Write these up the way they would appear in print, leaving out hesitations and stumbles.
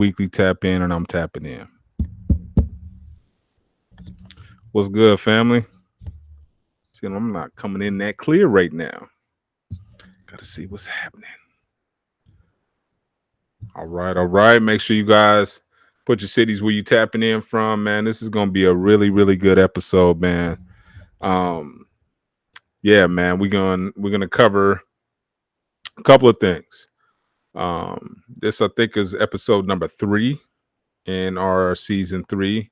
weekly tap in, and I'm tapping in. What's good, family? See, I'm not coming in that clear right now. Gotta see what's happening. All right, all right. Make sure you guys put your cities where you tapping in from, man. This is gonna be a really, really good episode, man. Um, yeah, man. We're gonna cover a couple of things. This I think is episode number 3 in our season 3.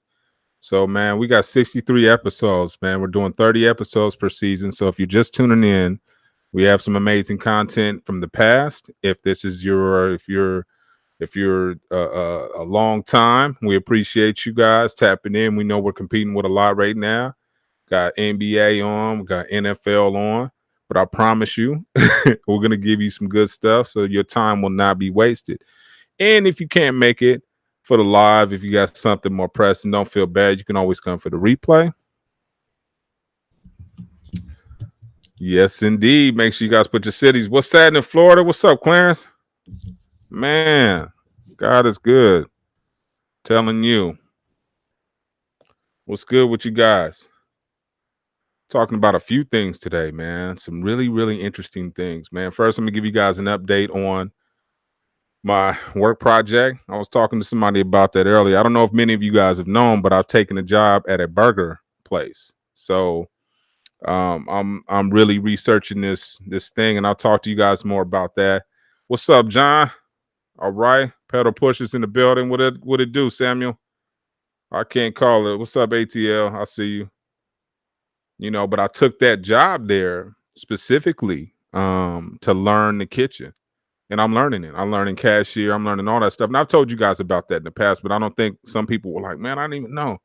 So, man, we got 63 episodes, man. We're doing 30 episodes per season. So, if you're just tuning in, we have some amazing content from the past. If this is if you're a long time, we appreciate you guys tapping in. We know we're competing with a lot right now. Got NBA on, we got NFL on, but I promise you, we're gonna give you some good stuff, so your time will not be wasted. And if you can't make it for the live, if you got something more pressing, don't feel bad. You can always come for the replay. Yes, indeed. Make sure you guys put your cities. What's that in Florida? What's up, Clarence? Man, God is good. Telling you. What's good with you guys? Talking about a few things today, man. Some really, really interesting things, man. First, I'm going to give you guys an update on my work project. I was talking to somebody about that earlier. I don't know if many of you guys have known, but I've taken a job at a burger place. So I'm really researching this thing, and I'll talk to you guys more about that. What's up, John? All right, pedal pushers in the building. What it do, Samuel? I can't call it. What's up, ATL? I see you. But I took that job there specifically to learn the kitchen. And I'm learning it. I'm learning cashier. I'm learning all that stuff. And I've told you guys about that in the past, but I don't think some people were like, man, I didn't even know.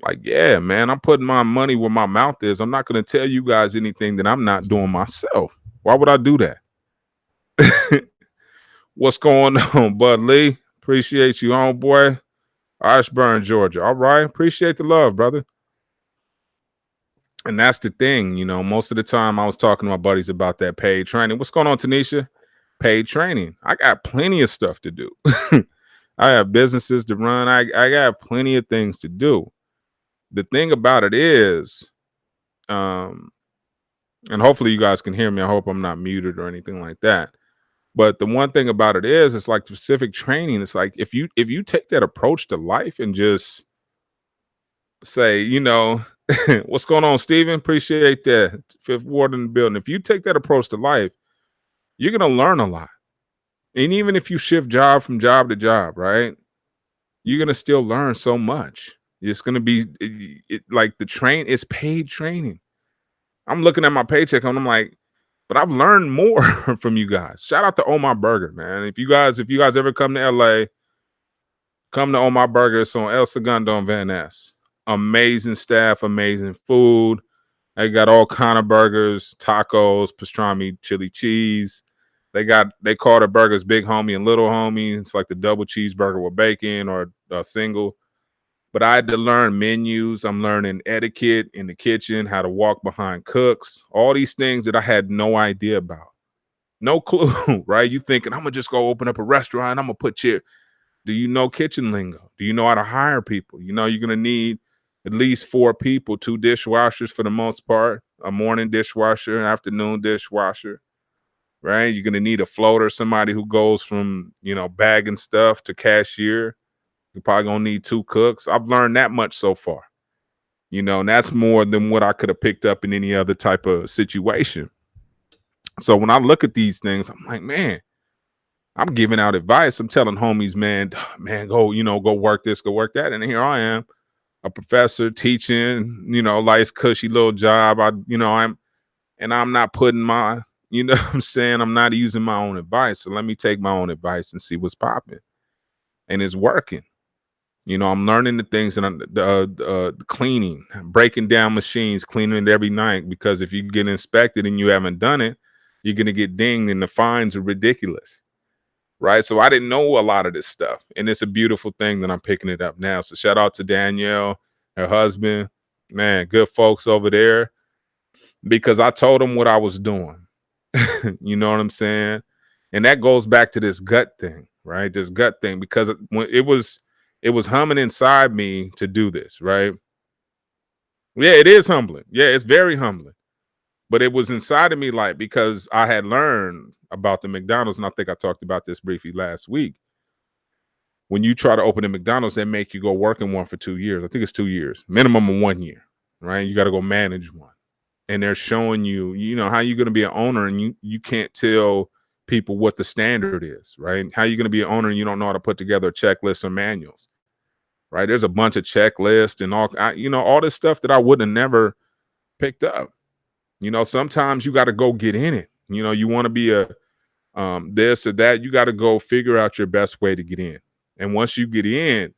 Like, yeah, man, I'm putting my money where my mouth is. I'm not going to tell you guys anything that I'm not doing myself. Why would I do that? What's going on, Bud Lee? Appreciate you, homeboy. Ashburn, Georgia. All right. Appreciate the love, brother. And that's the thing, most of the time I was talking to my buddies about that paid training. What's going on, Tanisha? Paid training. I got plenty of stuff to do. I have businesses to run. I got plenty of things to do. The thing about it is, and hopefully you guys can hear me. I hope I'm not muted or anything like that. But the one thing about it is, it's like specific training. It's like if you take that approach to life and just say, what's going on, Steven? Appreciate that. Fifth Ward in the building. If you take that approach to life, you're going to learn a lot. And even if you shift job from job to job, right, you're going to still learn so much. It's going to be like it's paid training. I'm looking at my paycheck and I'm like, but I've learned more from you guys. Shout out to Omar Burger, man. If you guys ever come to LA, come to Omar Burger. It's on El Segundo and Van Ness. Amazing staff, amazing food. They got all kind of burgers, tacos, pastrami, chili cheese. They call the burgers Big Homie and Little Homie. It's like the double cheeseburger with bacon or a single. But I had to learn menus. I'm learning etiquette in the kitchen, how to walk behind cooks, all these things that I had no idea about. No clue, right? You thinking, I'm going to just go open up a restaurant. I'm going to put do you know kitchen lingo? Do you know how to hire people? You're going to need at least 4 people, 2 dishwashers for the most part, a morning dishwasher, an afternoon dishwasher, right? You're going to need a floater, somebody who goes from, bagging stuff to cashier. You're probably going to need 2 cooks. I've learned that much so far, and that's more than what I could have picked up in any other type of situation. So when I look at these things, I'm like, man, I'm giving out advice. I'm telling homies, man, go work this, go work that. And here I am, a professor teaching, nice cushy little job. I'm not putting my, what I'm saying, I'm not using my own advice. So let me take my own advice and see what's popping. And it's working. I'm learning the things and the cleaning, breaking down machines, cleaning it every night, because if you get inspected and you haven't done it, you're going to get dinged and the fines are ridiculous. Right. So I didn't know a lot of this stuff. And it's a beautiful thing that I'm picking it up now. So shout out to Danielle, her husband, man, good folks over there, because I told them what I was doing. You know what I'm saying? And that goes back to this gut thing, right? This gut thing, because when it was humming inside me to do this, right? Yeah, it is humbling. Yeah, it's very humbling. But it was inside of me, like, because I had learned about the McDonald's, and I think I talked about this briefly last week. When you try to open a McDonald's, they make you go work in one for 2 years. I think it's 2 years, minimum of 1 year, right? You got to go manage one. And they're showing you, how you're going to be an owner, and you can't tell people what the standard is, right? How you going to be an owner and you don't know how to put together checklists or manuals, right? There's a bunch of checklists and all this stuff that I would have never picked up. Sometimes you got to go get in it. You want to be a this or that. You got to go figure out your best way to get in. And once you get in,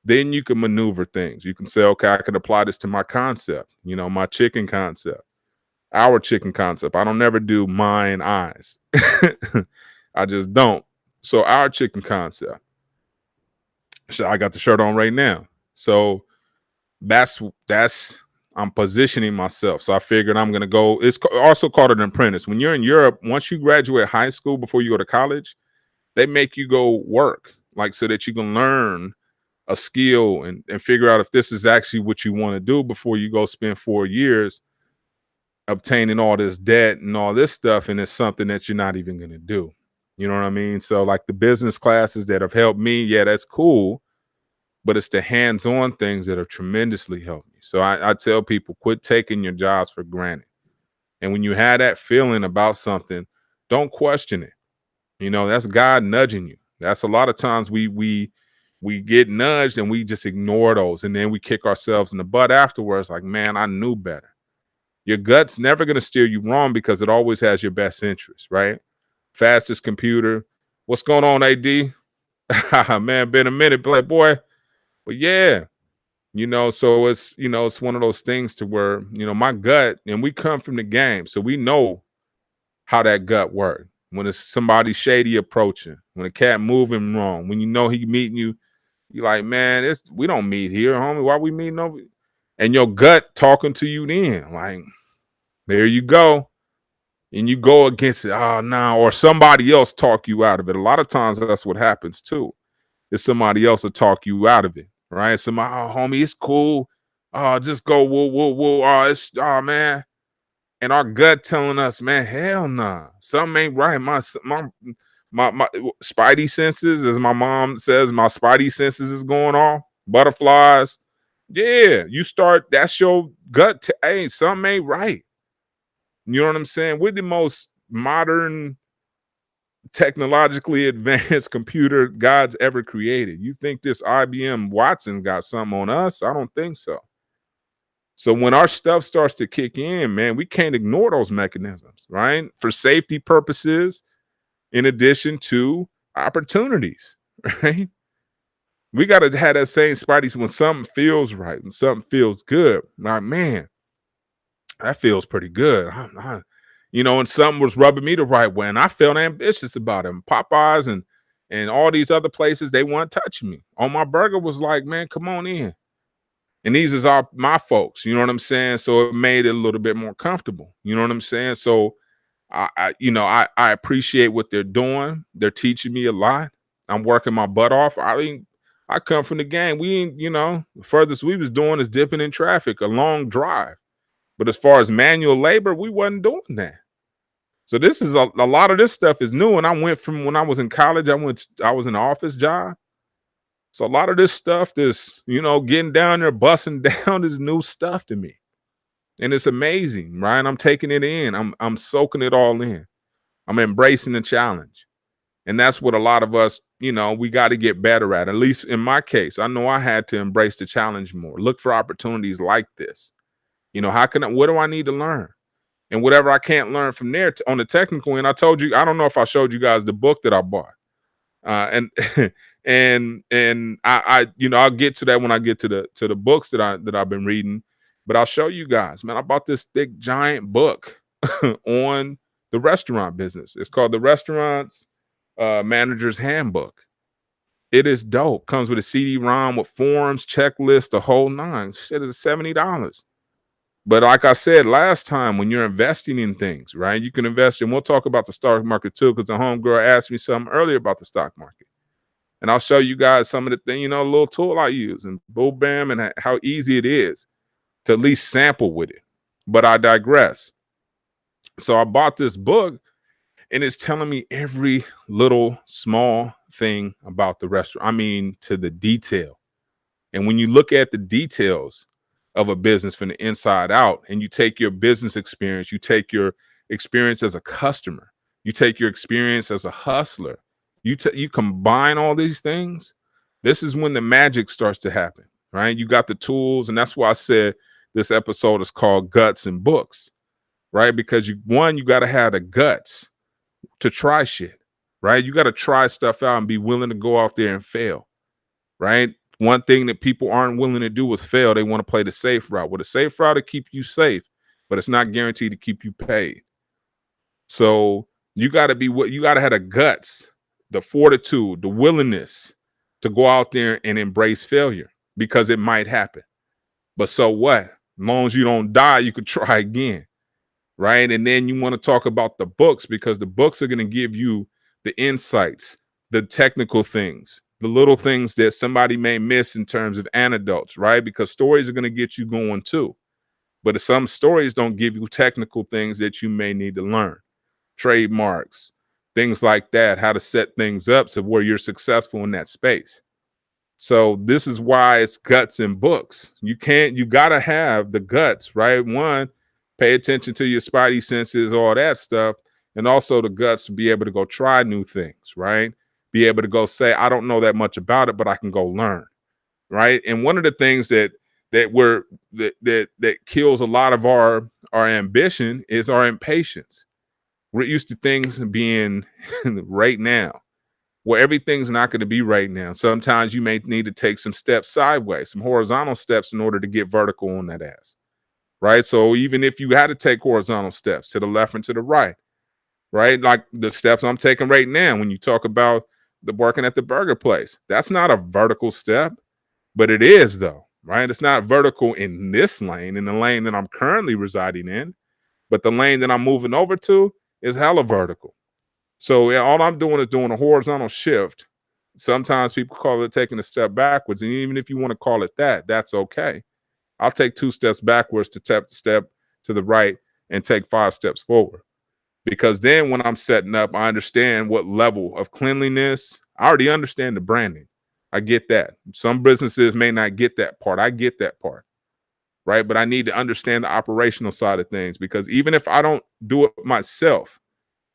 then you can maneuver things. You can say, okay, I can apply this to my concept, my chicken concept, our chicken concept. I don't never do mine eyes. I just don't. So our chicken concept. So I got the shirt on right now. So that's I'm positioning myself. So I figured I'm gonna go. It's also called an apprentice. When you're in Europe, once you graduate high school, before you go to college, they make you go work, like, so that you can learn a skill and figure out if this is actually what you want to do before you go spend 4 years obtaining all this debt and all this stuff, and it's something that you're not even gonna do. You know what I mean? So, like, the business classes that have helped me, yeah, that's cool, but it's the hands-on things that have tremendously helped me. So I tell people, quit taking your jobs for granted. And when you have that feeling about something, don't question it. That's God nudging you. That's a lot of times we get nudged and we just ignore those, and then we kick ourselves in the butt afterwards, like, man, I knew better. Your gut's never going to steer you wrong, because it always has your best interest, right? Fastest computer. What's going on, AD? Man, been a minute, black boy. But yeah, so it's one of those things to where, my gut, and we come from the game, so we know how that gut works. When it's somebody shady approaching, when a cat moving wrong, when he meeting you, you're like, man, we don't meet here, homie. Why we meeting over? And your gut talking to you then, like, there you go. And you go against it. Oh, no. Or somebody else talk you out of it. A lot of times that's what happens too. Is somebody else will talk you out of it, right? Somebody, oh, homie, it's cool. Oh, just go, whoa, whoa, whoa. Oh, man. And our gut telling us, man, hell nah. Something ain't right. My spidey senses, as my mom says, my spidey senses is going off. Butterflies. Yeah, that's your gut. Hey, something ain't right. You know what I'm saying? We're the most modern, technologically advanced computer God's ever created. You think this IBM Watson got something on us? I don't think so. So when our stuff starts to kick in, man, we can't ignore those mechanisms, right? For safety purposes, in addition to opportunities, right? We got to have that same spidey when something feels right and something feels good. Like, man, that feels pretty good. And something was rubbing me the right way, and I felt ambitious about it. Popeyes and all these other places, they weren't touching me. On my burger was like, man, come on in. And these is my folks, you know what I'm saying? So it made it a little bit more comfortable. You know what I'm saying? So I appreciate what they're doing. They're teaching me a lot. I'm working my butt off. I mean, I come from the game. We ain't, the furthest we was doing is dipping in traffic, a long drive. But as far as manual labor, we wasn't doing that. So this is a lot of this stuff is new. And I went from when I was in college, I was in an office job. So a lot of this stuff, getting down there, busting down is new stuff to me. And it's amazing, right? I'm taking it in. I'm soaking it all in. I'm embracing the challenge. And that's what a lot of us, we got to get better at least in my case. I know I had to embrace the challenge more. Look for opportunities like this. What do I need to learn? And whatever I can't learn from there on the technical end, I told you, I don't know if I showed you guys the book that I bought. And I'll get to that when I get to the books that I've been reading, but I'll show you guys, man. I bought this thick giant book on the restaurant business. It's called the Restaurants Manager's Handbook. It is dope. Comes with a CD-ROM with forms, checklists, the whole nine. Shit is $70. But like I said last time, when you're investing in things, right, you can invest in, we'll talk about the stock market too, because the homegirl asked me something earlier about the stock market. And I'll show you guys some of the thing, a little tool I use and boom, bam, and how easy it is to at least sample with it. But I digress. So I bought this book and it's telling me every little small thing about the restaurant. I mean, to the detail. And when you look at the details of a business from the inside out, and you take your business experience, you take your experience as a customer, you take your experience as a hustler, you combine all these things, this is when the magic starts to happen, right? You got the tools, and that's why I said this episode is called Guts and Books, right? Because you got to have the guts to try shit, right? You got to try stuff out and be willing to go out there and fail, right? One thing that people aren't willing to do is fail. They want to play the safe route. Well, the safe route to keep you safe, but it's not guaranteed to keep you paid. So you got to have the guts, the fortitude, the willingness to go out there and embrace failure because it might happen. But so what? As long as you don't die, you could try again, right? And then you want to talk about the books because the books are going to give you the insights, the technical things, the little things that somebody may miss in terms of anecdotes, right? Because stories are going to get you going too. But some stories don't give you technical things that you may need to learn, trademarks, things like that, how to set things up so where you're successful in that space. So this is why it's guts and books. You got to have the guts, right? One, pay attention to your spidey senses, all that stuff, and also the guts to be able to go try new things, right? Be able to go say, I don't know that much about it, but I can go learn, right? And one of the things that kills a lot of our ambition is our impatience. We're used to things being right now. Well, everything's not going to be right now. Sometimes you may need to take some steps sideways, some horizontal steps in order to get vertical on that ass, right? So even if you had to take horizontal steps to the left and to the right, like the steps I'm taking right now, when you talk about the working at the burger place, that's not a vertical step, but it is though, right? It's not vertical in this lane, in the lane that I'm currently residing in, but the lane that I'm moving over to is hella vertical. So yeah, all I'm doing is doing a horizontal shift. Sometimes people call it taking a step backwards. And even if you want to call it that, that's okay. I'll take 2 steps backwards to step to the right and take 5 steps forward. Because then when I'm setting up, I understand what level of cleanliness. I already understand the branding. I get that. Some businesses may not get that part. I get that part. Right. But I need to understand the operational side of things because even if I don't do it myself,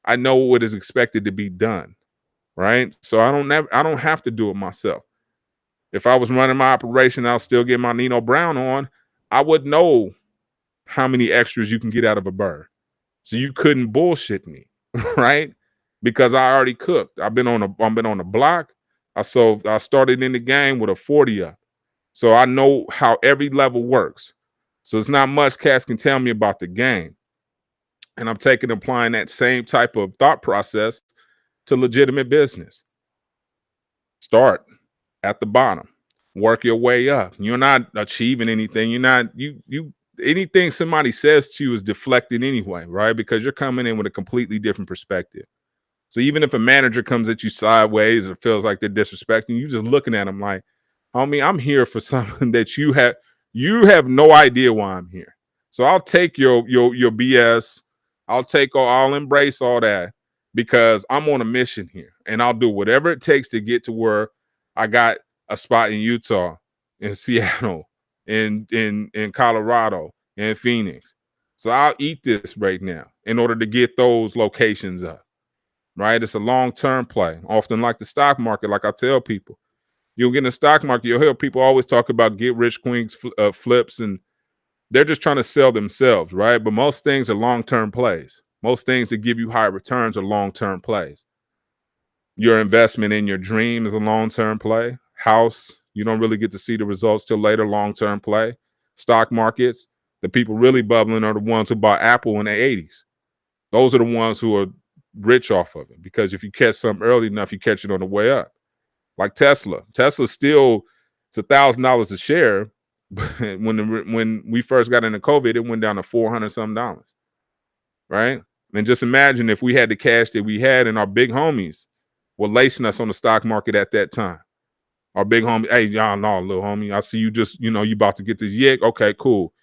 I know what is expected to be done, right? So I don't have to do it myself. If I was running my operation, I'll still get my Nino Brown on. I would know how many extras you can get out of a bird. So you couldn't bullshit me, right? Because I already cooked. I've been on the block. I started in the game with a 40 up. So I know how every level works. So it's not much cats can tell me about the game. And I'm applying that same type of thought process to legitimate business. Start at the bottom, work your way up. You're not achieving anything. You're not, anything somebody says to you is deflected anyway, right? Because you're coming in with a completely different perspective. So even if a manager comes at you sideways or feels like they're disrespecting you, just looking at them like, homie, I'm here for something that you have no idea why I'm here. So I'll take your BS. I'll embrace all that because I'm on a mission here and I'll do whatever it takes to get to where I got a spot in Utah, in Seattle, in Colorado, in Phoenix. So I'll eat this right now in order to get those locations up. Right? It's a long-term play. Often like the stock market, like I tell people, you'll get in the stock market, you'll hear people always talk about get rich queens flips, and they're just trying to sell themselves, right? But most things are long-term plays. Most things that give you high returns are long-term plays. Your investment in your dream is a long-term play. House, you don't really get to see the results till later, long-term play. Stock markets, the people really bubbling are the ones who bought Apple in the 80s. Those are the ones who are rich off of it because if you catch something early enough, you catch it on the way up. Like Tesla. Tesla still, it's $1,000 a share, But when we first got into COVID, it went down to $400 something dollars, right? And just imagine if we had the cash that we had and our big homies were lacing us on the stock market at that time. Our big homie, hey, y'all know, little homie, I see you just, you about to get this yig. Okay, cool.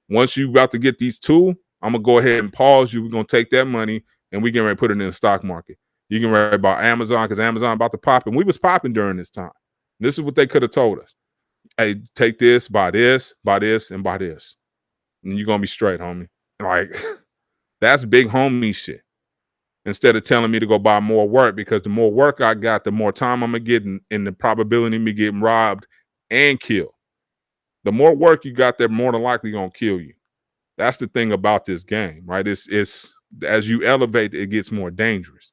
Once you about to get these two, I'm gonna go ahead and pause you. We're gonna take that money and we get ready to put it in the stock market. You can ready about Amazon because Amazon about to pop, and we was popping during this time. This is what they could have told us. Hey, take this, buy this, buy this, and buy this. And you're gonna be straight, homie. Like, that's big homie shit. Instead of telling me to go buy more work, because the more work I got, the more time I'm gonna get in the probability of me getting robbed and killed. The more work you got, they're more than likely gonna kill you. That's the thing about this game, right? It's as you elevate, it gets more dangerous.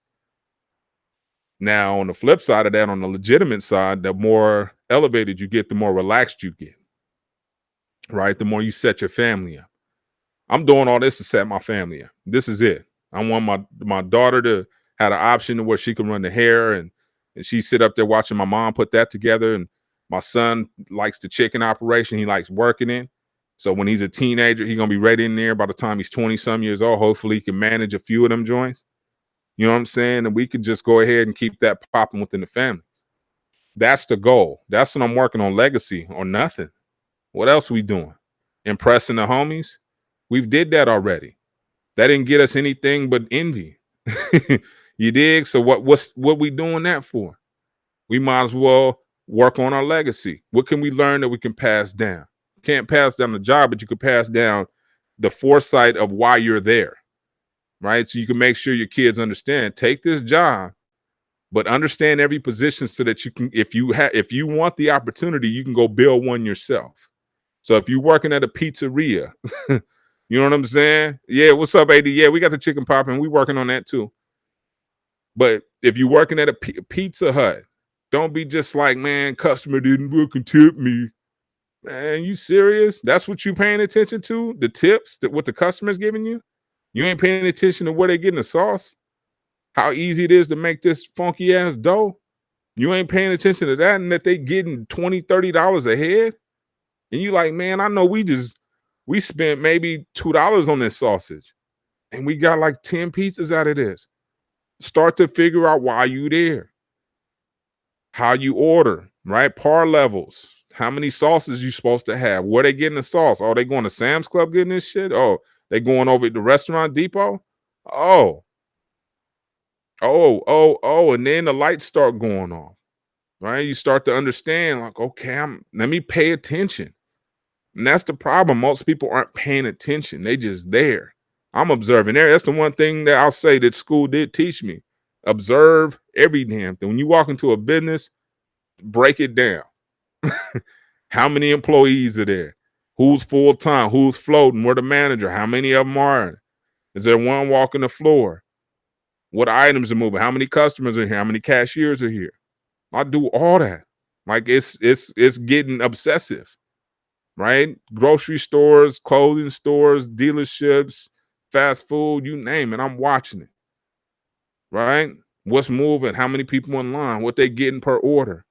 Now, on the flip side of that, on the legitimate side, the more elevated you get, the more relaxed you get, right? The more you set your family up. I'm doing all this to set my family up. This is it. I want my daughter to have an option to where she can run the hair and she sit up there watching my mom put that together. And my son likes the chicken operation. He likes working in. So when he's a teenager, he's gonna be right in there by the time he's 20 some years old. Hopefully he can manage a few of them joints. You know what I'm saying? And we could just go ahead and keep that popping within the family. That's the goal. That's what I'm working on, legacy or nothing. What else we doing? Impressing the homies? We've did that already. That didn't get us anything but envy. You dig? So what we doing that for? We might as well work on our legacy. What can we learn that we can pass down? Can't pass down the job, but you can pass down the foresight of why you're there, right? So you can make sure your kids understand, take this job, but understand every position so that you can, if you want the opportunity, you can go build one yourself. So if you're working at a pizzeria, you know what I'm saying? Yeah, what's up, AD? Yeah, we got the chicken popping. We working on that too. But if you're working at a Pizza Hut, don't be just like, man, customer didn't book and tip me. Man, you serious? That's what you paying attention to? The tips that what the customer's giving you? You ain't paying attention to where they getting the sauce? How easy it is to make this funky ass dough? You ain't paying attention to that, and that they getting $20, $30 a head? And you like, man, I know we spent maybe $2 on this sausage and we got like 10 pizzas out of this. Start to figure out why you there, how you order, right? Par levels, how many sauces you supposed to have, where they getting the sauce. Oh, they going to Sam's Club getting this shit? Oh, they going over to the Restaurant Depot? Oh, and then the lights start going off, right? You start to understand, like, okay, let me pay attention. And that's the problem. Most people aren't paying attention. They just there. I'm observing there. That's the one thing that I'll say that school did teach me. Observe every damn thing. When you walk into a business, break it down. How many employees are there? Who's full time? Who's floating? Where the manager? How many of them are? Is there one walking the floor? What items are moving? How many customers are here? How many cashiers are here? I do all that. Like it's getting obsessive. Right? Grocery stores, clothing stores, dealerships, fast food, you name it. I'm watching it. Right? What's moving? How many people in line? What they getting per order?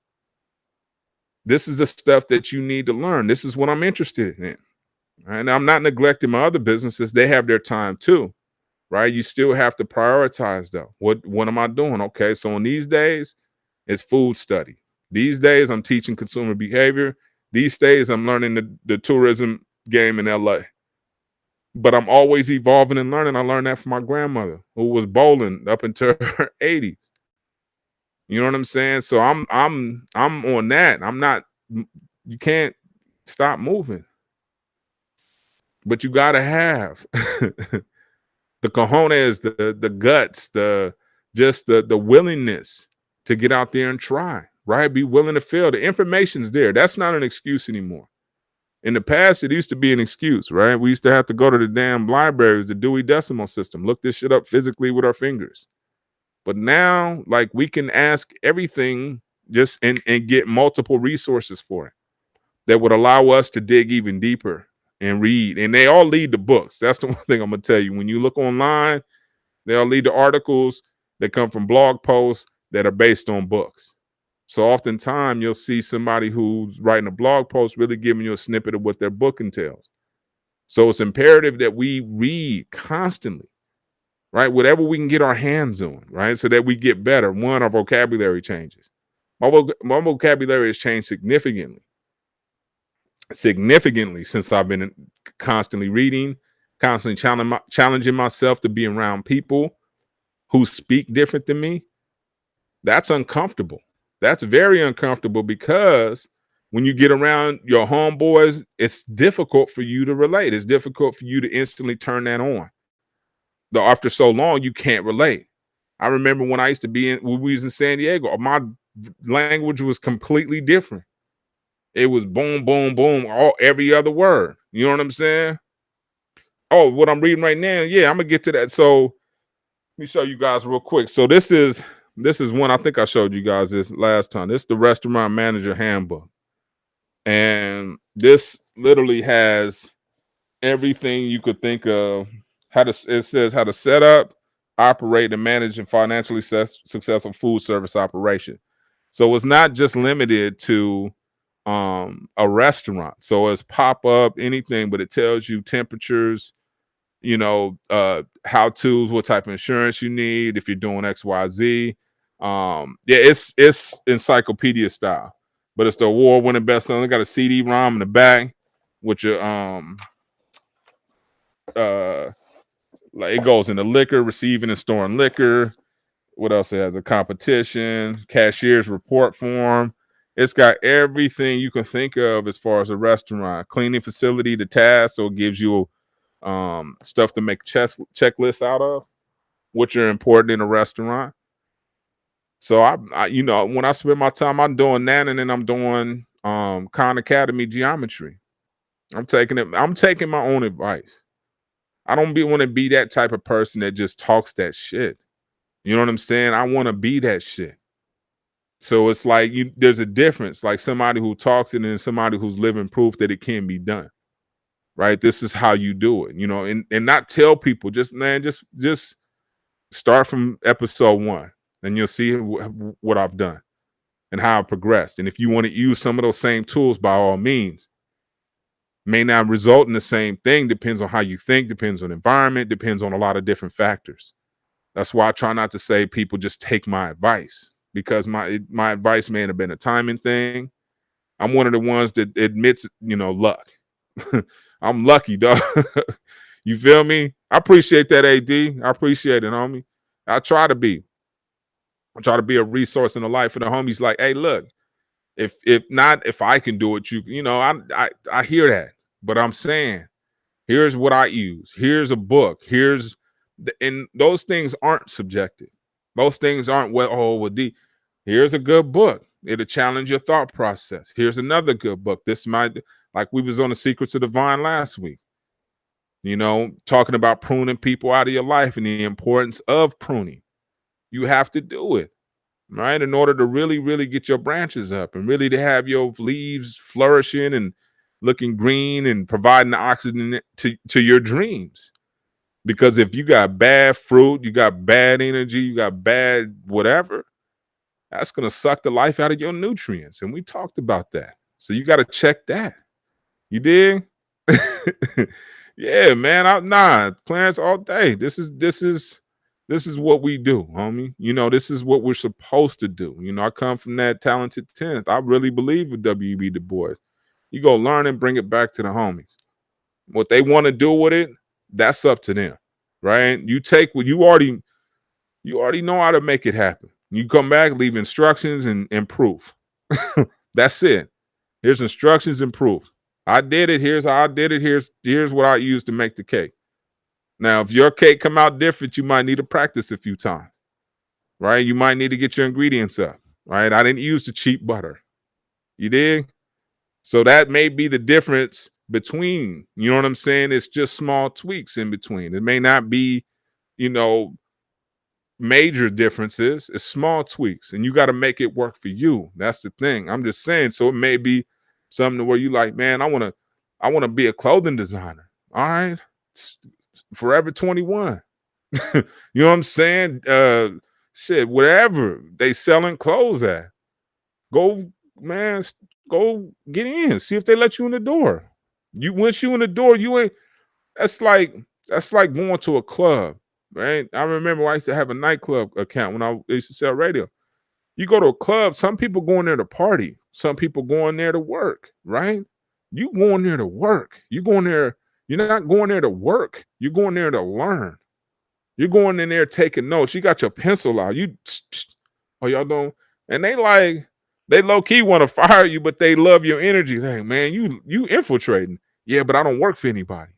This is the stuff that you need to learn. This is what I'm interested in. And I'm not neglecting my other businesses. They have their time too. Right? You still have to prioritize though. What am I doing? Okay, so in these days, it's food study. These days, I'm teaching consumer behavior. These days, I'm learning the tourism game in LA. But I'm always evolving and learning. I learned that from my grandmother, who was bowling up into her 80s. You know what I'm saying? So I'm on that. I'm not. You can't stop moving, but you gotta have the cojones, the guts, the willingness to get out there and try. Right? Be willing to fail. The information's there. That's not an excuse anymore. In the past, it used to be an excuse, right? We used to have to go to the damn libraries, the Dewey Decimal System, look this shit up physically with our fingers. But now, like, we can ask everything just and get multiple resources for it that would allow us to dig even deeper and read. And they all lead to books. That's the one thing I'm going to tell you. When you look online, they all lead to articles that come from blog posts that are based on books. So oftentimes you'll see somebody who's writing a blog post really giving you a snippet of what their book entails. So it's imperative that we read constantly, right? Whatever we can get our hands on, right? So that we get better. One, our vocabulary changes. My vocabulary has changed significantly since I've been constantly reading, constantly challenging myself to be around people who speak different than me. That's uncomfortable. That's very uncomfortable because when you get around your homeboys, it's difficult for you to relate. It's difficult for you to instantly turn that on. Though after so long, you can't relate. I remember when I used to be when we was in San Diego, my language was completely different. It was boom, boom, boom, all every other word. You know what I'm saying? Oh, what I'm reading right now, yeah, I'm gonna get to that. So let me show you guys real quick. So this is one I think I showed you guys this last time. This is the Restaurant Manager Handbook, and this literally has everything you could think of. It says how to set up, operate, and manage a financially successful food service operation. So it's not just limited to a restaurant. So it's pop up anything, but it tells you temperatures, how to's, what type of insurance you need if you're doing XYZ. Yeah, it's encyclopedia style, but it's the award-winning bestseller. They got a CD-ROM in the back, which uh like it goes into liquor, receiving and storing liquor. What else? It has a competition, cashier's report form. It's got everything you can think of as far as a restaurant, cleaning facility, the task. So it gives you stuff to make checklists out of, which are important in a restaurant. So when I spend my time, I'm doing that, and then I'm doing Khan Academy geometry. I'm taking my own advice. I don't want to be that type of person that just talks that shit. You know what I'm saying? I want to be that shit. So it's like there's a difference, like somebody who talks it and somebody who's living proof that it can be done. Right? This is how you do it, and not tell people, just start from episode 1 and you'll see what I've done and how I progressed. And if you want to use some of those same tools, by all means. May not result in the same thing, depends on how you think, depends on environment, depends on a lot of different factors. That's why I try not to say people just take my advice, because my advice may have been a timing thing. I'm one of the ones that admits, luck. I'm lucky, dog. You feel me? I appreciate that, AD. I appreciate it, homie. I try to be a resource in the life of the homies. Like, hey, look, if I can do it, I hear that, but I'm saying, here's what I use. Here's a book. And those things aren't subjective. Those things aren't here's a good book. It'll challenge your thought process. Here's another good book. This might, like we was on the Secrets of the Vine last week, talking about pruning people out of your life and the importance of pruning. You have to do it, right? In order to really, really get your branches up and really to have your leaves flourishing and looking green and providing the oxygen to your dreams. Because if you got bad fruit, you got bad energy, you got bad whatever, that's going to suck the life out of your nutrients. And we talked about that. So you got to check that. You dig? Yeah, man. Clarence, all day. This is what we do, homie. This is what we're supposed to do. I come from that talented 10th. I really believe with W.E.B. Du Bois. You go learn and bring it back to the homies. What they want to do with it, that's up to them, right? You take what you already know how to make it happen. You come back, leave instructions and proof. That's it. Here's instructions and proof. I did it. Here's how I did it. Here's what I used to make the cake. Now, if your cake come out different, you might need to practice a few times, right? You might need to get your ingredients up, right? I didn't use the cheap butter. You dig? So that may be the difference between, you know what I'm saying? It's just small tweaks in between. It may not be, major differences. It's small tweaks, and you got to make it work for you. That's the thing. I'm just saying. So it may be something where you like, man, I want to be a clothing designer. All right. Forever 21. You know what I'm saying? Shit, wherever they selling clothes at. Go, man, go get in. See if they let you in the door. You once you in the door, you ain't that's like that's like going to a club, right? I remember I used to have a nightclub account when I used to sell radio. You go to a club, some people go in there to party, some people go in there to work, right? You going there to work. You going there, you're not going there to work. You're going there to learn. You're going in there taking notes. You got your pencil out. You oh, y'all don't, and they low key want to fire you, but they love your energy. Like, man, you infiltrating. Yeah, but I don't work for anybody.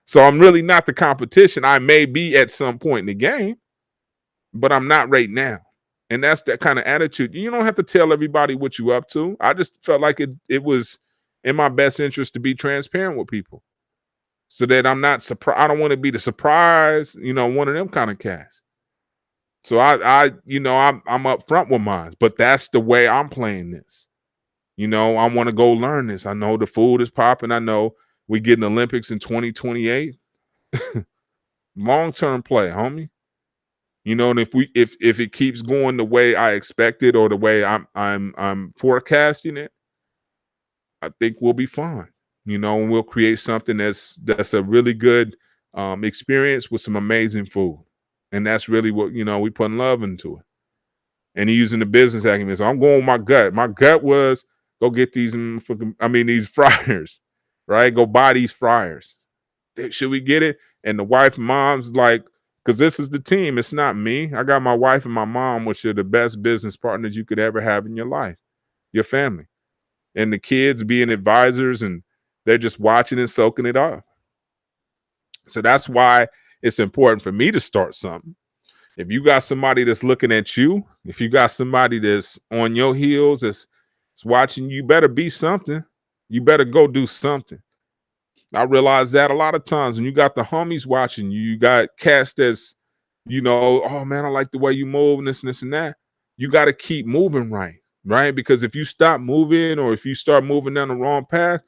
So I'm really not the competition. I may be at some point in the game, but I'm not right now. And that's that kind of attitude. You don't have to tell everybody what you up to. I just felt like it was in my best interest to be transparent with people so that I'm not surprised. I don't want to be the surprise, one of them kind of cats. So I'm up front with mine, but that's the way I'm playing this. I want to go learn this. I know the food is popping. I know we get an Olympics in 2028. Long-term play, homie. And if it keeps going the way I expected or the way I'm forecasting it, I think we'll be fine. And we'll create something that's a really good experience with some amazing food. And that's really what, we putting love into it. And using the business acumen. So I'm going with my gut. My gut was go get these these fryers, right? Go buy these fryers. Should we get it? And the wife and mom's like, because this is the team. It's not me. I got my wife and my mom, which are the best business partners you could ever have in your life, your family. And the kids being advisors, and they're just watching and soaking it up. So that's why it's important for me to start something. If you got somebody that's looking at you, if you got somebody that's on your heels, that's watching, you better be something. You better go do something. I realize that a lot of times when you got the homies watching you, you got cats that's, oh man, I like the way you move and this and that. You got to keep moving right? Because if you stop moving or if you start moving down the wrong path,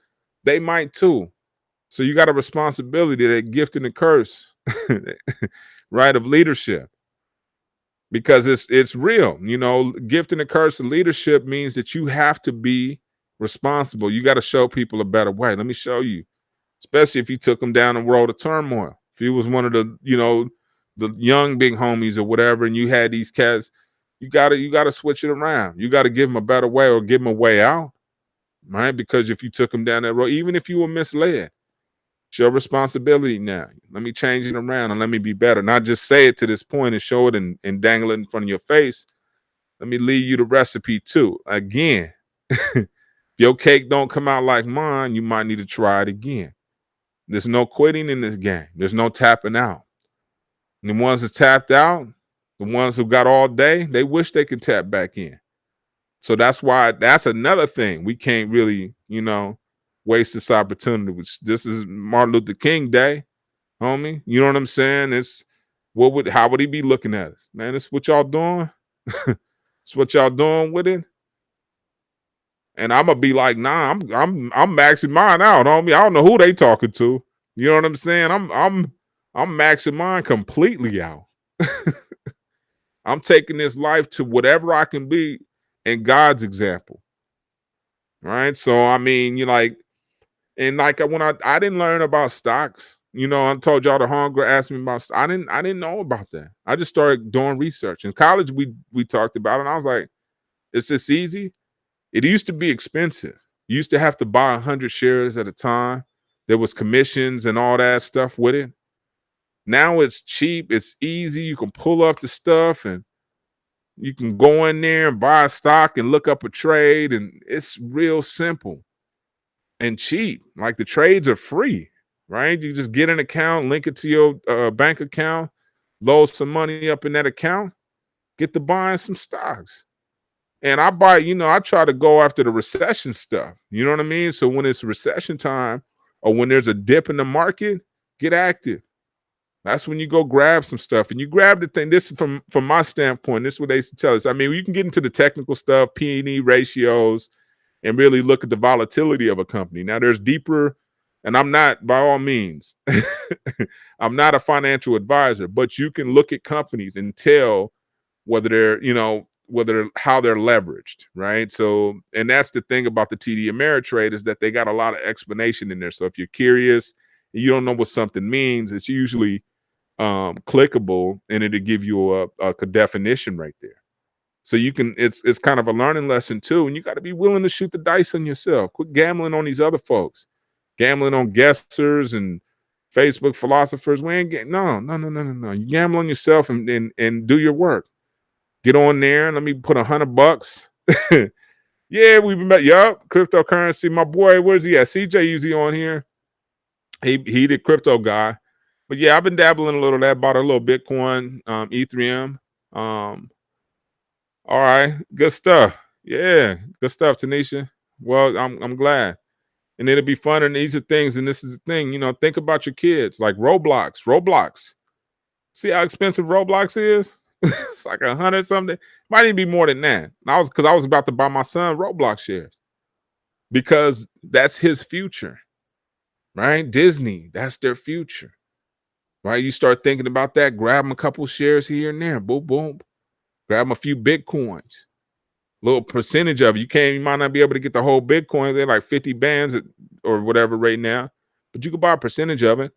they might too. So you got a responsibility, that gift and the curse, right, of leadership. Because it's real, gift and the curse of leadership means that you have to be responsible. You got to show people a better way. Let me show you. Especially if you took them down the road of turmoil. If you was one of the, the young big homies or whatever, and you had these cats, you gotta switch it around. You gotta give them a better way or give them a way out, right? Because if you took them down that road, even if you were misled, it's your responsibility now. Let me change it around and let me be better. Not just say it to this point and show it and dangle it in front of your face. Let me leave you the recipe too. Again, if your cake don't come out like mine, you might need to try it again. There's no quitting in this game. There's no tapping out. And the ones that tapped out, the ones who got all day, they wish they could tap back in. So that's another thing. We can't really, waste this opportunity. This is Martin Luther King Day, homie. You know what I'm saying? How would he be looking at us? Man, it's what y'all doing. It's what y'all doing with it. And I'm gonna be like, nah, I'm maxing mine out, homie. I don't know who they talking to. You know what I'm saying? I'm maxing mine completely out. I'm taking this life to whatever I can be in God's example. Right. So I mean, when I didn't learn about stocks, I told y'all the hunger asked me about I didn't know about that. I just started doing research. In college, we talked about it, and I was like, it's this easy. It used to be expensive. You used to have to buy 100 shares at a time. There was commissions and all that stuff with it. Now it's cheap. It's easy. You can pull up the stuff and you can go in there and buy a stock and look up a trade. And it's real simple and cheap. Like the trades are free, right? You just get an account, link it to your bank account, load some money up in that account, get to buying some stocks. And I try to go after the recession stuff. You know what I mean? So when it's recession time or when there's a dip in the market, get active. That's when you go grab some stuff. And you grab the thing. This is from my standpoint, this is what they used to tell us. I mean, you can get into the technical stuff, P&E ratios, and really look at the volatility of a company. Now there's deeper, and I'm not, by all means, I'm not a financial advisor, but you can look at companies and tell whether they're, how they're leveraged, right? So, and that's the thing about the TD Ameritrade is that they got a lot of explanation in there. So if you're curious, and you don't know what something means, it's usually clickable, and it'll give you a definition right there. So you can, it's kind of a learning lesson too, and you got to be willing to shoot the dice on yourself. Quit gambling on these other folks, gambling on guessers and Facebook philosophers. We ain't getting no. You gamble on yourself and do your work. Get on there and let me put $100. Yeah, we've been yup, cryptocurrency. My boy, where's he at? CJ usually on here. He the crypto guy. But yeah, I've been dabbling a little of that, bought a little Bitcoin, Ethereum. All right, good stuff. Yeah, good stuff, Tanisha. Well, I'm glad. And it'll be fun, and these are things, and this is the thing, think about your kids, like Roblox. See how expensive Roblox is? It's like 100 something. Might even be more than that. Because I was about to buy my son Roblox shares because that's his future, right? Disney, that's their future, right? You start thinking about that, grab them a couple shares here and there, boom, boom, grab them a few Bitcoins, little percentage of it. You might not be able to get the whole Bitcoin. They're like 50 bands or whatever right now, but you can buy a percentage of it,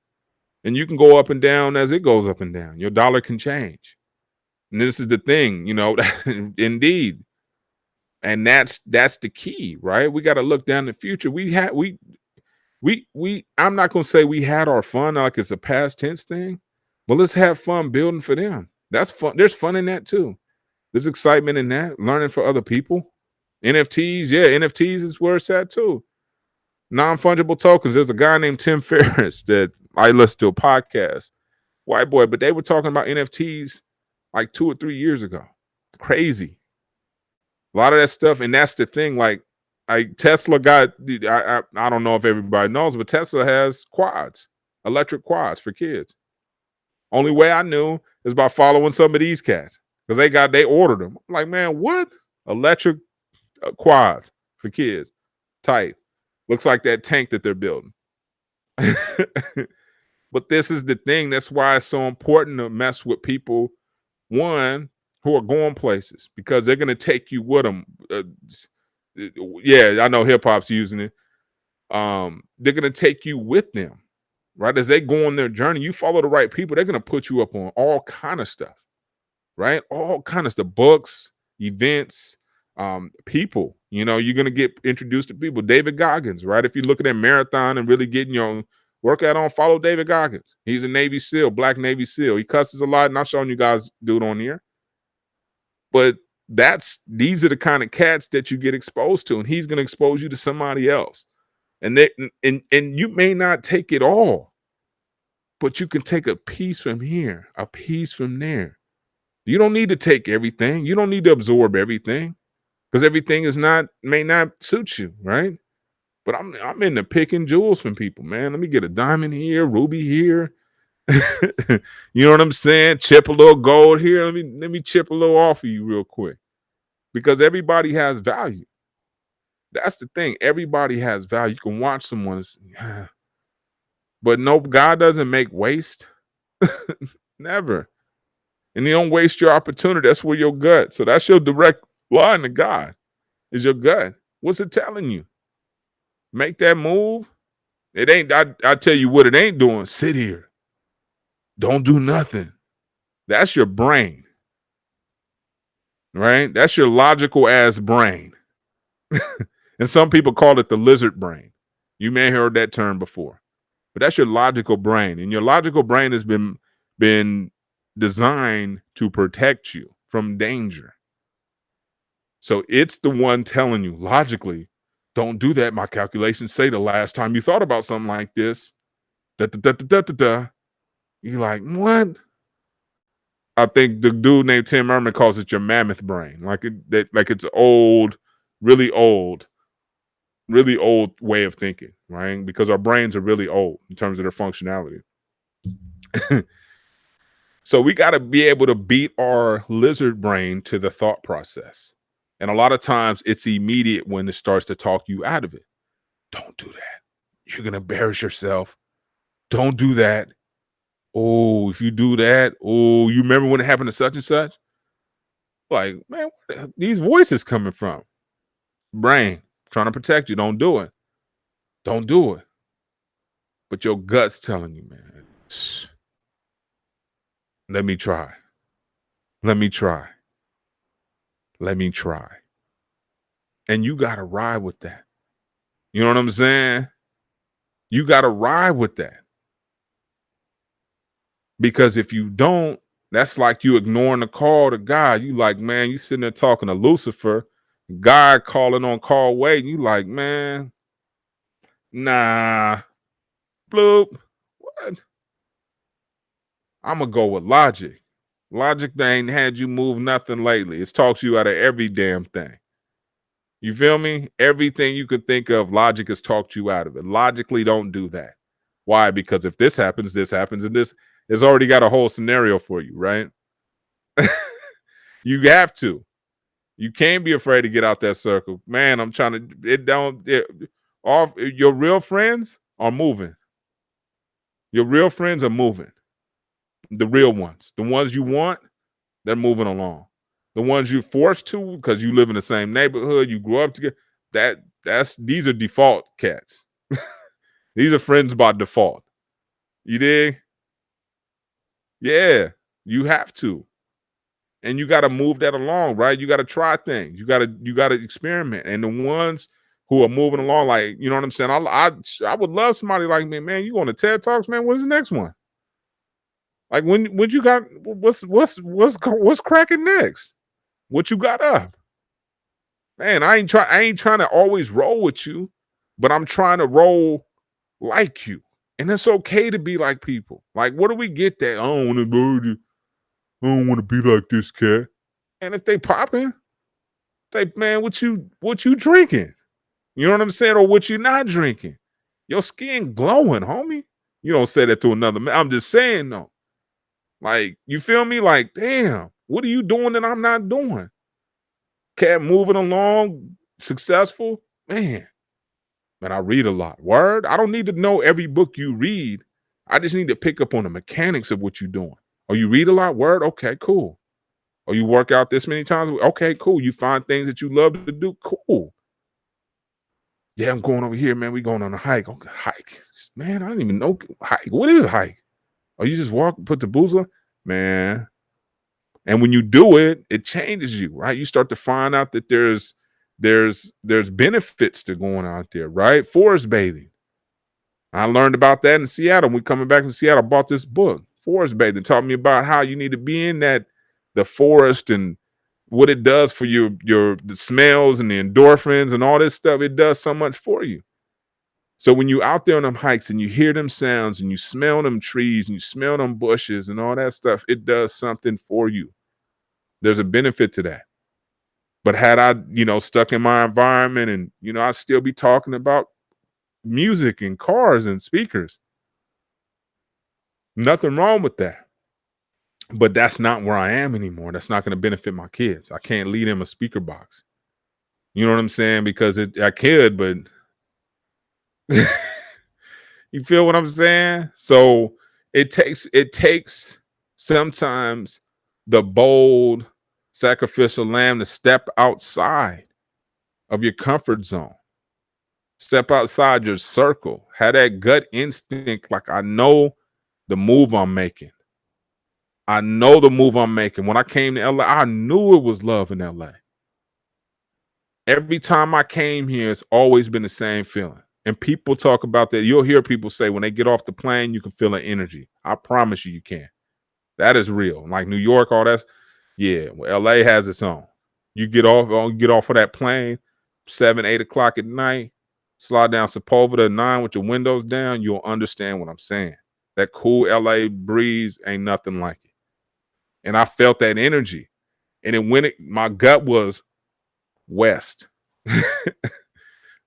and you can go up and down as it goes up and down. Your dollar can change. And this is the thing, indeed. And that's the key, right? We got to look down the future. I'm not going to say we had our fun like it's a past tense thing, but let's have fun building for them. That's fun. There's fun in that too. There's excitement in that, learning for other people. NFTs, yeah, NFTs is where it's at too. Non-fungible tokens. There's a guy named Tim Ferriss that I listened to a podcast, white boy, but they were talking about NFTs like 2 or 3 years ago. Crazy. A lot of that stuff, and that's the thing. Like Tesla got, I don't know if everybody knows, but Tesla has quads, electric quads for kids. Only way I knew is by following some of these cats because they ordered them. I'm like, man, what? Electric quads for kids. Tight. Looks like that tank that they're building. But this is the thing. That's why it's so important to mess with people, one, who are going places, because they're going to take you with them. Yeah, I know hip hop's using it. They're going to take you with them, right? As they go on their journey, you follow the right people, they're going to put you up on all kind of stuff, right? All kind of stuff, books, events, people. You're going to get introduced to people. David Goggins, right? If you're looking at marathon and really getting your workout on, follow David Goggins. He's a Navy SEAL, Black Navy SEAL. He cusses a lot, and I've shown you guys do it on here. But these are the kind of cats that you get exposed to, and he's going to expose you to somebody else. And you may not take it all, but you can take a piece from here, a piece from there. You don't need to take everything. You don't need to absorb everything, because everything may not suit you, right? But I'm in the picking jewels from people, man. Let me get a diamond here, ruby here. You know what I'm saying? Chip a little gold here. Let me chip a little off of you real quick, because everybody has value. That's the thing. Everybody has value. You can watch someone, but no, God doesn't make waste. Never. And you don't waste your opportunity. That's where your gut. So that's your direct line to God, is your gut. What's it telling you? Make that move. It ain't, I tell you what it ain't doing. Sit here. Don't do nothing. That's your brain, right? That's your logical ass brain. And some people call it the lizard brain. You may have heard that term before, but that's your logical brain. And your logical brain has been designed to protect you from danger. So it's the one telling you logically, don't do that. My calculations say the last time you thought about something like this, you're like, what? I think the dude named Tim Urban calls it your mammoth brain. Like it's old, really old way of thinking, right? Because our brains are really old in terms of their functionality. So we got to be able to beat our lizard brain to the thought process. And a lot of times it's immediate when it starts to talk you out of it. Don't do that. You're going to embarrass yourself. Don't do that. Oh, if you do that, oh, you remember when it happened to such and such? Like, man, where these voices coming from? Brain trying to protect you. Don't do it. Don't do it. But your gut's telling you, man, let me try. Let me try. Let me try. And you got to ride with that. You know what I'm saying? You got to ride with that. Because if you don't, that's like you ignoring the call to God. You like, man, you sitting there talking to Lucifer, God calling on call wait. You like, man, nah, bloop. What? I'm gonna go with logic. Logic they ain't had you move nothing lately. It's talked you out of every damn thing. You feel me? Everything you could think of, logic has talked you out of it. Logically, don't do that. Why? Because if this happens, and this has already got a whole scenario for you, right? You have to. You can't be afraid to get out that circle. Man, I'm trying to, all your real friends are moving. Your real friends are moving. The real ones, the ones you want, they're moving along. The ones you're forced to because you live in the same neighborhood, you grew up together. These are default cats. These are friends by default. You dig? Yeah, you have to. And you got to move that along, right? You got to try things. You got to experiment. And the ones who are moving along, like, you know what I'm saying? I would love somebody like me, man. You going to TED Talks, man? When's the next one? Like when you got what's cracking next? What you got up? Man, I ain't trying to always roll with you, but I'm trying to roll like you. And it's okay to be like people. Like, what do we get that? I don't want to be like this cat. And if they popping, man, what you drinking? You know what I'm saying? Or what you not drinking? Your skin glowing, homie. You don't say that to another man. I'm just saying though. Like, you feel me? Like, damn, what are you doing that I'm not doing? Cat moving along, successful, man. Man, I read a lot. Word. I don't need to know every book you read. I just need to pick up on the mechanics of what you're doing. Oh, you read a lot? Word. Okay, cool. Or you work out this many times? Okay, cool. You find things that you love to do? Cool. Yeah, I'm going over here, man. We going on a hike. Okay, hike. Man, I didn't even know hike. What is a hike? Oh, you just walk, put the boots on? Man. And when you do it, it changes you, right? You start to find out that there's benefits to going out there, right? Forest bathing. I learned about that in Seattle. When we coming back from Seattle, I bought this book, Forest Bathing, taught me about how you need to be in the forest and what it does for the smells and the endorphins and all this stuff. It does so much for you. So when you out there on them hikes and you hear them sounds and you smell them trees and you smell them bushes and all that stuff, it does something for you. There's a benefit to that. But had I, stuck in my environment and, I'd still be talking about music and cars and speakers. Nothing wrong with that. But that's not where I am anymore. That's not going to benefit my kids. I can't lead them a speaker box. You know what I'm saying? Because I could, but you feel what I'm saying? So it takes sometimes the bold sacrificial lamb to step outside of your comfort zone. Step outside your circle. Have that gut instinct. Like, I know the move I'm making. I know the move I'm making. When I came to LA, I knew it was love in LA. Every time I came here, it's always been the same feeling. And people talk about that. You'll hear people say when they get off the plane, you can feel an energy. I promise you can. That is real. Like New York, all that's, yeah. Well, LA has its own. You get off of that plane, 7, 8 o'clock at night, slide down Sepulveda 9 with your windows down, you'll understand what I'm saying. That cool LA breeze ain't nothing like it. And I felt that energy. And then my gut was west.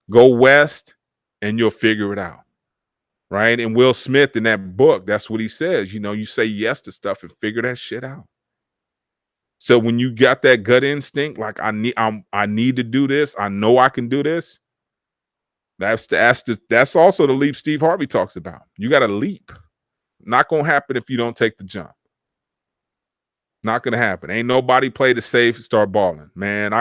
Go west and you'll figure it out. Right. And Will Smith in that book, that's what he says. You say yes to stuff and figure that shit out. So when you got that gut instinct, like I need to do this, I know I can do this. That's also the leap Steve Harvey talks about. You got to leap. Not gonna happen if you don't take the jump. Not gonna happen. Ain't nobody played it safe and start balling. Man,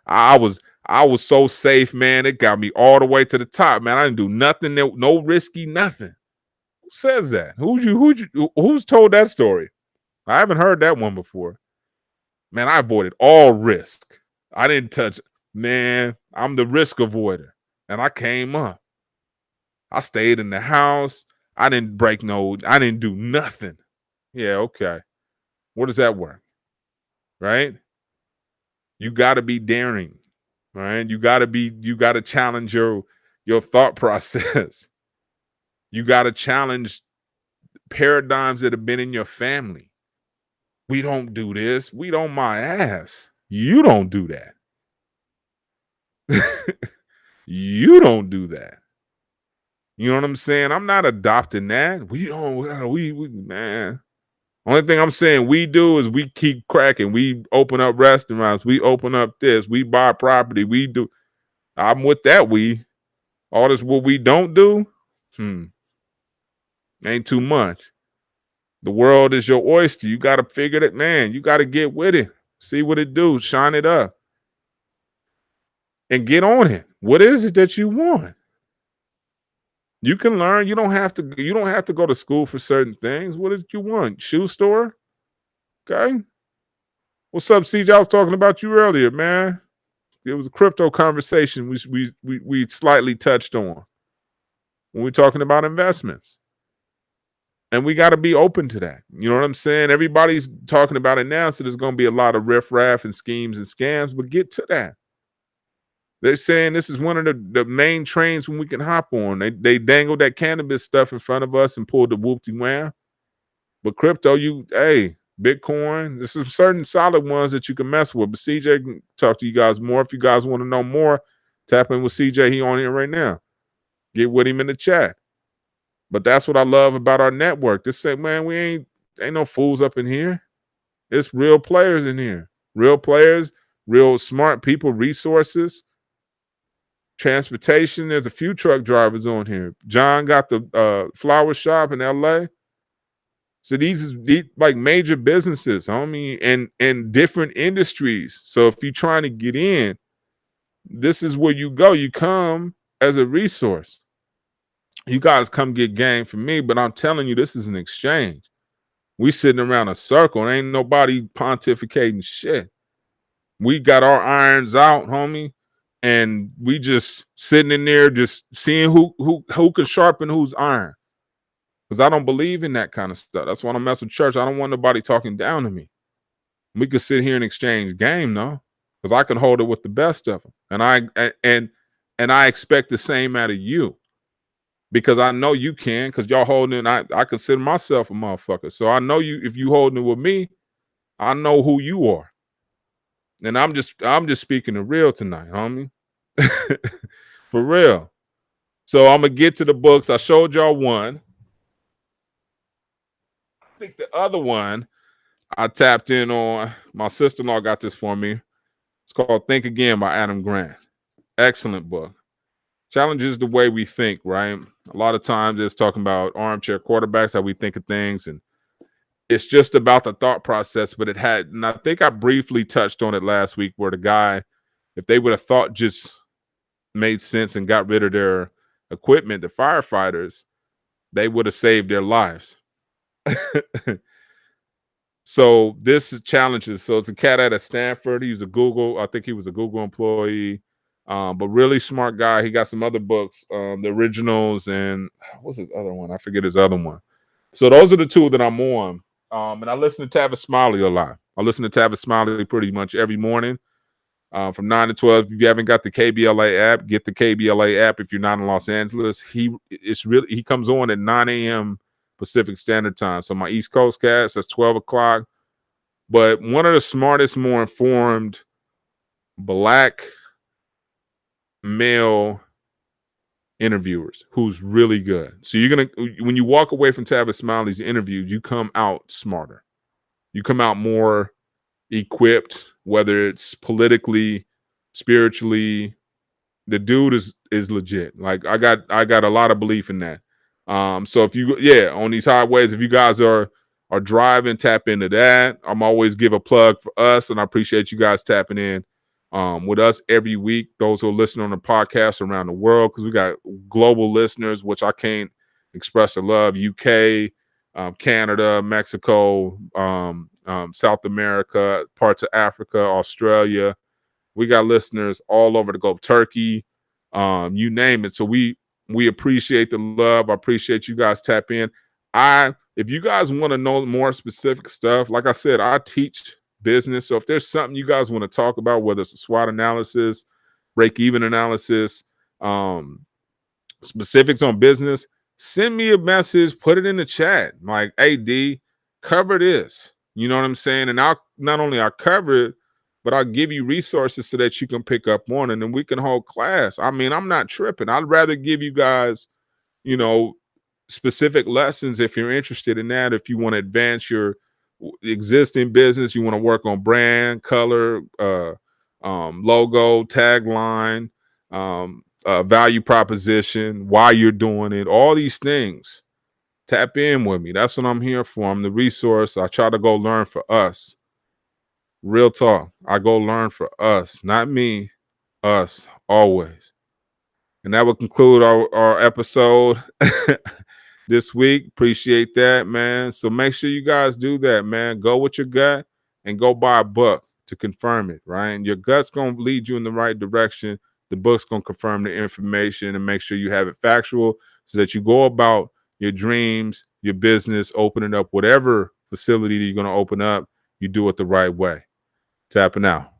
I was I was so safe, man. It got me all the way to the top, man. I didn't do nothing, no risky, nothing. Who says that? Who's told that story? I haven't heard that one before. Man, I avoided all risk. I didn't touch, man, I'm the risk avoider. And I came up. I stayed in the house. I didn't do nothing. Yeah, okay. What does that work? Right? You gotta be daring, right? You gotta challenge your thought process. You gotta challenge paradigms that have been in your family. We don't do this. We don't my ass. You don't do that. You don't do that. You know what I'm saying? I'm not adopting that. We don't, we man. Only thing I'm saying we do is we keep cracking. We open up restaurants. We open up this. We buy property. We do. I'm with that. All this what we don't do, ain't too much. The world is your oyster. You got to figure that, man. You got to get with it. See what it do. Shine it up. And get on it. What is it that you want? You can learn. You don't have to go to school for certain things. What is it you want? Shoe store? Okay. What's up, CJ? I was talking about you earlier, man. It was a crypto conversation we slightly touched on when we're talking about investments. And we got to be open to that. You know what I'm saying? Everybody's talking about it now, so there's going to be a lot of riffraff and schemes and scams, but get to that. They're saying this is one of the main trains when we can hop on. They dangled that cannabis stuff in front of us and pulled the whoop-de-wham. But crypto, Bitcoin, there's some certain solid ones that you can mess with. But CJ can talk to you guys more. If you guys want to know more, tap in with CJ. He on here right now. Get with him in the chat. But that's what I love about our network. They say, man, we ain't no fools up in here. It's real players in here. Real players, real smart people, resources, transportation. There's a few truck drivers on here. John got the flower shop in LA. So these like major businesses, homie, and different industries. So if you're trying to get in, this is where you go. You come as a resource. You guys come get game from me, but I'm telling you, this is an exchange. We sitting around a circle. And ain't nobody pontificating shit. We got our irons out, homie, and we just sitting in there, just seeing who can sharpen whose iron. Because I don't believe in that kind of stuff. That's why I don't mess with church. I don't want nobody talking down to me. We could sit here and exchange game, though, because I can hold it with the best of them, and I expect the same out of you. Because I know you can, because y'all holding it. I consider myself a motherfucker. So I know you, if you holding it with me, I know who you are. And I'm just speaking the real tonight, homie. For real. So I'm gonna get to the books. I showed y'all one. I think the other one I tapped in on. My sister-in-law got this for me. It's called Think Again by Adam Grant. Excellent book. Challenges the way we think, right? A lot of times it's talking about armchair quarterbacks, how we think of things, and it's just about the thought process. But and I think I briefly touched on it last week, where the guy, if they would have thought just made sense and got rid of their equipment, the firefighters, they would have saved their lives. So this is challenges. So it's a cat out of Stanford. I think he was a Google employee. But really smart guy. He got some other books, the originals, and what's his other one? I forget his other one. So those are the two that I'm on. And I listen to Tavis Smiley a lot. I listen to Tavis Smiley pretty much every morning from 9 to 12. If you haven't got the KBLA app, get the KBLA app. If you're not in Los Angeles, he comes on at 9 a.m. Pacific Standard Time. So my East Coast cast, that's 12 o'clock. But one of the smartest, more informed Black male interviewers who's really good. So when you walk away from Tavis Smiley's interviews, you come out smarter. You come out more equipped, whether it's politically, spiritually. The dude is legit. Like I got a lot of belief in that. So if on these highways, if you guys are are driving, tap into that. I'm always give a plug for us, and I appreciate you guys tapping in with us every week. Those who are listening on the podcast around the world, because we got global listeners, which I can't express the love. UK, Canada, Mexico, South America, parts of Africa, Australia. We got listeners all over the globe, Turkey, you name it. So we appreciate the love. I appreciate you guys tap in. If you guys want to know more specific stuff, like I said, I teach business. So if there's something you guys want to talk about, whether it's a SWOT analysis, break-even analysis, specifics on business, send me a message, put it in the chat. Like, hey, D, cover this. You know what I'm saying? And I'll not only I'll cover it, but I'll give you resources so that you can pick up on it and we can hold class. I mean, I'm not tripping. I'd rather give you guys, you know, specific lessons if you're interested in that. If you want to advance your existing business, you want to work on brand, color, logo, tagline, value proposition, why you're doing it, all these things. Tap in with me. That's what I'm here for. I'm the resource. I try to go learn for us. Real talk. I go learn for us, not me, us, always. And that would conclude our episode this week. Appreciate that, man. So make sure you guys do that, man. Go with your gut and go buy a book to confirm it, right? And your gut's going to lead you in the right direction. The book's going to confirm the information and make sure you have it factual so that you go about your dreams, your business, opening up whatever facility you're going to open up, you do it the right way. Tapping out.